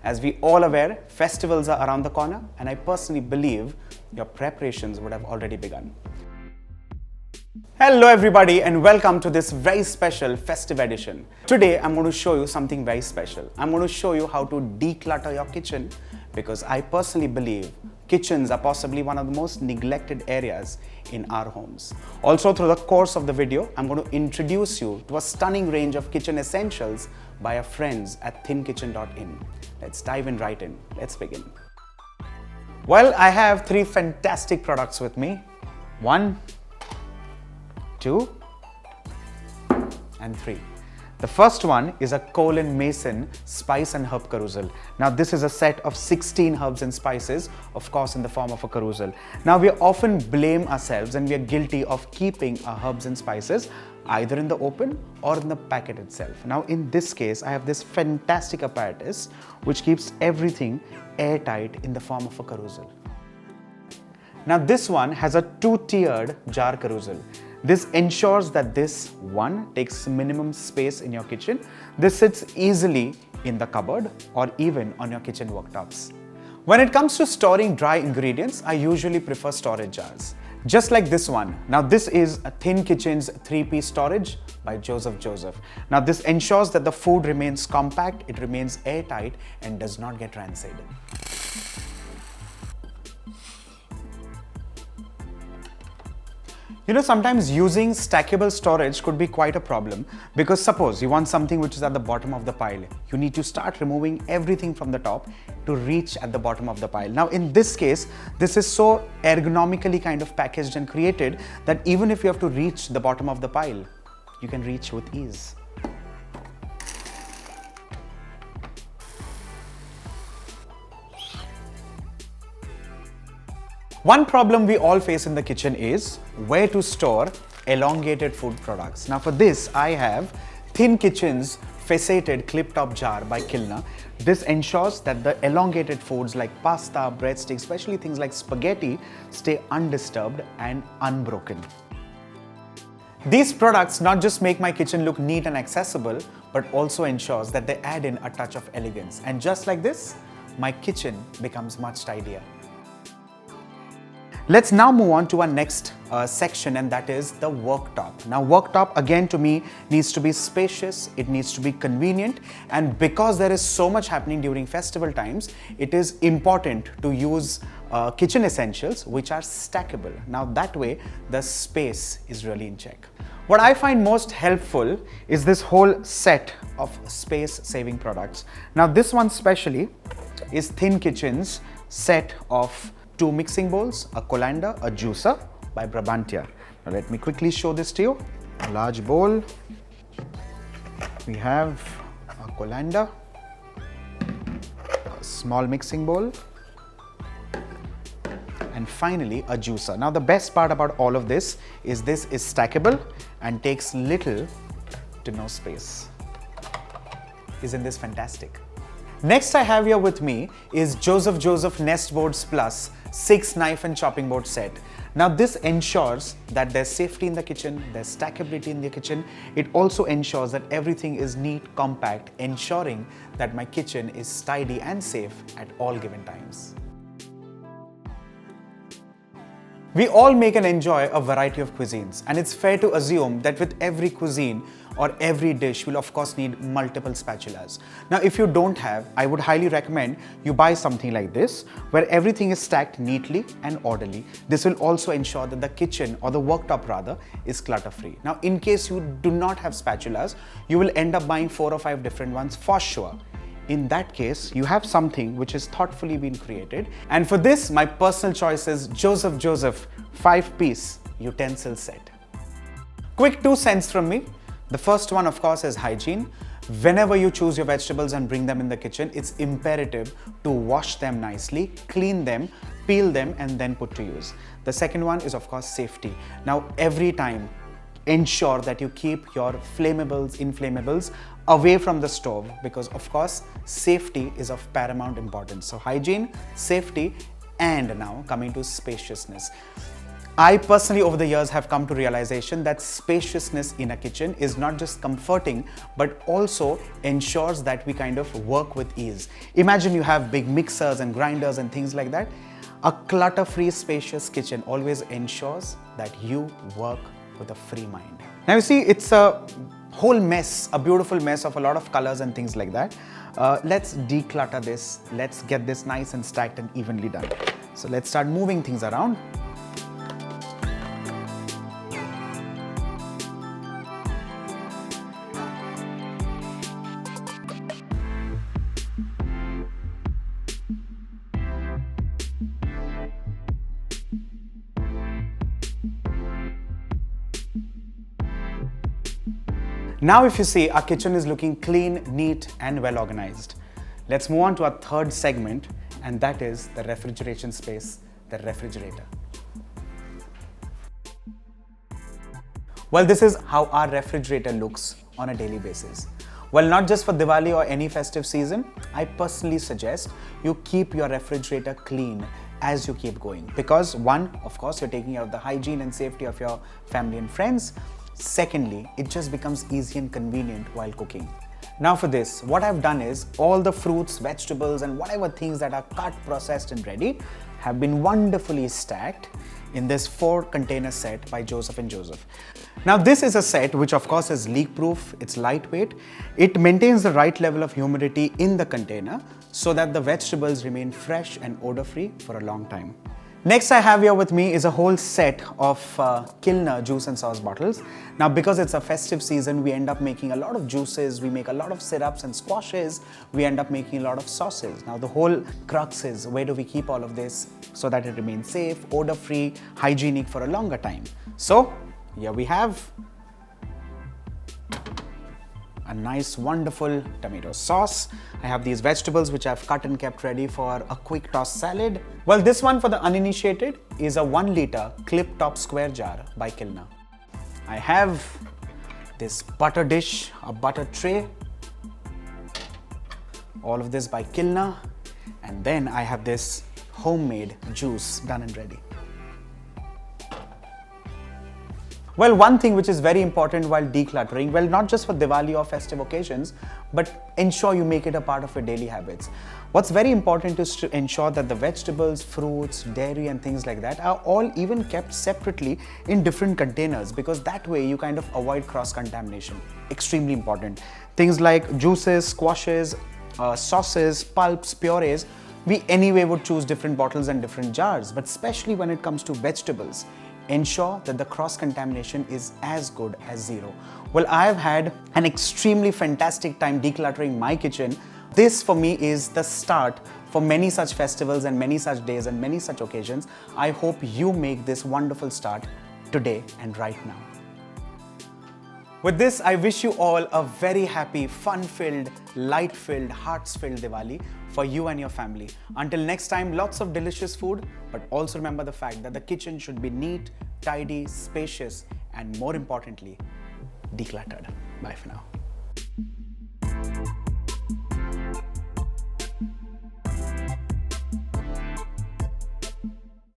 As we all aware, festivals are around the corner, and I personally believe your preparations would have already begun. Hello everybody and welcome to this very special festive edition. Today I'm going to show you something very special. I'm going to show you how to declutter your kitchen, because I personally believe kitchens are possibly one of the most neglected areas in our homes. Also, through the course of the video, I'm going to introduce you to a stunning range of kitchen essentials by our friends at thinkitchen.in. Let's dive in right in. Let's begin. Well, I have three fantastic products with me. 1, 2 and 3. The first one is a Cole & Mason spice and herb carousel. Now this is a set of 16 herbs and spices, of course in the form of a carousel. Now we often blame ourselves and we are guilty of keeping our herbs and spices either in the open or in the packet itself. Now in this case, I have this fantastic apparatus which keeps everything airtight in the form of a carousel. Now this one has a 2-tiered jar carousel. This ensures that this one takes minimum space in your kitchen. This sits easily in the cupboard or even on your kitchen worktops. When it comes to storing dry ingredients, I usually prefer storage jars. Just like this one. Now this is a Thin Kitchen's 3-piece storage by Joseph. Now this ensures that the food remains compact, it remains airtight and does not get rancid. You know, sometimes using stackable storage could be quite a problem, because suppose you want something which is at the bottom of the pile. You need to start removing everything from the top to reach at the bottom of the pile. Now in this case, this is so ergonomically kind of packaged and created that even if you have to reach the bottom of the pile, you can reach with ease. One problem we all face in the kitchen is where to store elongated food products. Now for this, I have Thin Kitchen's Facetted clip-top jar by Kilner. This ensures that the elongated foods like pasta, breadsticks, especially things like spaghetti, stay undisturbed and unbroken. These products not just make my kitchen look neat and accessible, but also ensures that they add in a touch of elegance. And just like this, my kitchen becomes much tidier. Let's now move on to our next section, and that is the worktop. Now worktop again to me needs to be spacious, it needs to be convenient, and because there is so much happening during festival times, it is important to use kitchen essentials which are stackable. Now that way the space is really in check. What I find most helpful is this whole set of space saving products. Now this one specially is Thin Kitchen's set of 2 mixing bowls, a colander, a juicer by Brabantia. Now let me quickly show this to you. A large bowl, we have a colander, a small mixing bowl, and finally a juicer. Now the best part about all of this is stackable and takes little to no space. Isn't this fantastic? Next I have here with me is Joseph Nest Boards Plus 6 knife and chopping board set. Now this ensures that there's safety in the kitchen, there's stackability in the kitchen. It also ensures that everything is neat, compact, ensuring that my kitchen is tidy and safe at all given times. We all make and enjoy a variety of cuisines, and it's fair to assume that with every cuisine or every dish, you'll of course need multiple spatulas. Now if you don't have, I would highly recommend you buy something like this, where everything is stacked neatly and orderly. This will also ensure that the kitchen, or the worktop rather, is clutter-free. Now in case you do not have spatulas, you will end up buying 4 or 5 different ones for sure. In that case, you have something which is thoughtfully been created. And for this, my personal choice is Joseph 5-piece utensil set. Quick 2 cents from me. The first one, of course, is hygiene. Whenever you choose your vegetables and bring them in the kitchen, it's imperative to wash them nicely, clean them, peel them, and then put to use. The second one is, of course, safety. Now, every time, ensure that you keep your flammables, inflammables away from the stove, because of course safety is of paramount importance. So hygiene, safety, and now coming to spaciousness. I personally over the years have come to realization that spaciousness in a kitchen is not just comforting but also ensures that we kind of work with ease. Imagine you have big mixers and grinders and things like that. A clutter-free spacious kitchen always ensures that you work with a free mind. Now you see, it's a whole mess, a beautiful mess of a lot of colors and things like that. Let's declutter this. Let's get this nice and stacked and evenly done. So let's start moving things around. Now if you see, our kitchen is looking clean, neat and well organized. Let's move on to our third segment, and that is the refrigeration space, the refrigerator. Well, this is how our refrigerator looks on a daily basis. Well, not just for Diwali or any festive season, I personally suggest you keep your refrigerator clean as you keep going. Because one, of course, you're taking care of the hygiene and safety of your family and friends. Secondly, it just becomes easy and convenient while cooking. Now for this, what I've done is all the fruits, vegetables and whatever things that are cut, processed and ready have been wonderfully stacked in this 4-container set by Joseph & Joseph. Now this is a set which of course is leak proof, it's lightweight, it maintains the right level of humidity in the container so that the vegetables remain fresh and odor free for a long time. Next I have here with me is a whole set of Kilner juice and sauce bottles. Now because it's a festive season, we end up making a lot of juices, we make a lot of syrups and squashes, we end up making a lot of sauces. Now the whole crux is, where do we keep all of this so that it remains safe, odor-free, hygienic for a longer time? So here we have a nice wonderful tomato sauce. I have these vegetables which I've cut and kept ready for a quick toss salad. Well, this one for the uninitiated is a 1 liter clip top square jar by Kilner. I have this butter dish, a butter tray, all of this by Kilner, and then I have this homemade juice done and ready. Well, one thing which is very important while decluttering, well, not just for Diwali or festive occasions, but ensure you make it a part of your daily habits. What's very important is to ensure that the vegetables, fruits, dairy and things like that are all even kept separately in different containers, because that way you kind of avoid cross-contamination. Extremely important. Things like juices, squashes, sauces, pulps, purees, we anyway would choose different bottles and different jars, but especially when it comes to vegetables, ensure that the cross-contamination is as good as zero. Well, I've had an extremely fantastic time decluttering my kitchen. This for me is the start for many such festivals and many such days and many such occasions. I hope you make this wonderful start today and right now. With this, I wish you all a very happy, fun-filled, light-filled, hearts-filled Diwali for you and your family. Until next time, lots of delicious food, but also remember the fact that the kitchen should be neat, tidy, spacious, and more importantly, decluttered. Bye for now.